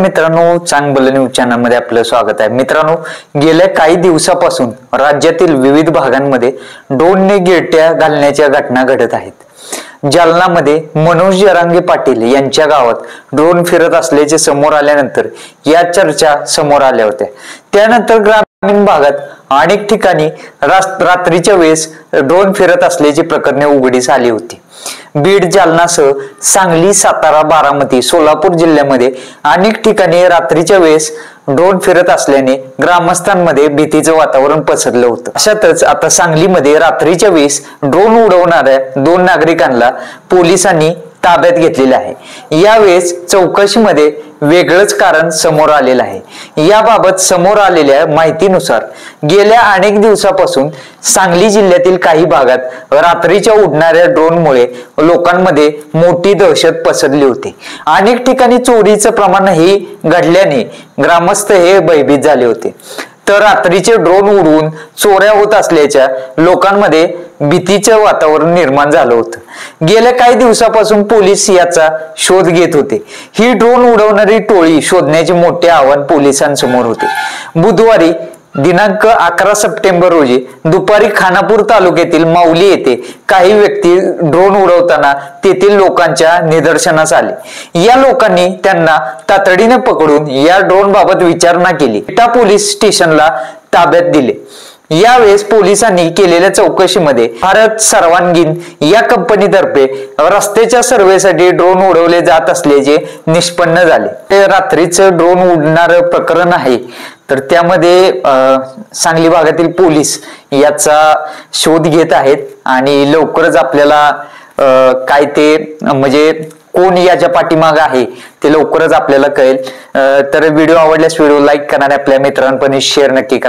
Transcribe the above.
मित्रांनो, चांग बोल न्यूज चॅनल मध्ये आपलं स्वागत आहे। मित्रांनो, गेल्या काही दिवसापासून राज्यातील विविध भागांमध्ये ड्रोनने गिरट्या घालण्याच्या घटना घडत आहेत। जालनामध्ये मनोज जरांगे पाटील यांच्या गावात ड्रोन फिरत असल्याचे समोर आल्यानंतर या चर्चा समोर आल्या होत्या। त्यानंतर ग्रामीण भागात अनेक ठिकाणी रात्रीच्या वेळेस ड्रोन फिरत असल्याची प्रकरणे उघडीस आली होती। बीड, जालनासह सांगली, सातारा, बारामती, सोलापूर जिल्ह्यामध्ये अनेक ठिकाणी रात्रीच्या वेळेस ड्रोन फिरत असल्याने ग्रामस्थांमध्ये भीतीचं वातावरण पसरलं होतं। अशातच आता सांगलीमध्ये रात्रीच्या वेळेस ड्रोन उडवणाऱ्या 2 नागरिकांना पोलिसांनी ताब्यात घेतलेले आहे। यावेळेस चौकशीमध्ये वेगळंच कारण समोर आलेलं आहे। याबाबत समोर आलेल्या माहितीनुसार गेल्या अनेक दिवसापासून सांगली जिल्ह्यातील काही भागात रात्रीच्या उडणाऱ्या ड्रोनमुळे लोकांमध्ये मोठी दहशत पसरली होती। अनेक ठिकाणी चोरीचं प्रमाणही घडल्याने ग्रामस्थ हे भयभीत झाले होते। तर रात्रीचे ड्रोन उडवून चोऱ्या होत असल्याच्या लोकांमध्ये भीतीचं वातावरण निर्माण झालं होतं। गेल्या काही दिवसापासून पोलीस याचा शोध घेत होते। ही ड्रोन उडवणारी टोळी शोधण्याचे मोठे आव्हान पोलिसांसमोर होते। बुधवारी दिनांक 11 सप्टेंबर रोजी दुपारी खानापूर तालुक्यातील माऊली येथे काही व्यक्ती ड्रोन उडवताना तेथील लोकांच्या निदर्शनास आले। या लोकांनी त्यांना तातडीने पकडून या ड्रोन बाबत विचारणा केली। विटा पोलीस स्टेशनला ताब्यात दिले। यावेळेस पोलिसांनी केलेल्या चौकशीमध्ये भारत सर्वांगीण या कंपनीतर्फे रस्त्याच्या सर्वेसाठी ड्रोन उडवले जात असल्याचे निष्पन्न झाले। ते रात्रीचं ड्रोन उडणारं प्रकरण आहे, तर त्यामध्ये सांगली भागातील पोलीस याचा शोध घेत आहेत आणि लवकरच आपल्याला काय ते म्हणजे कोण याच्या पाठीमागे आहे ते लवकरच आपल्याला कळेल। तर व्हिडिओ आवडल्यास व्हिडिओ लाईक करा आणि आपल्या मित्रांपर्यंत शेअर नक्की करा।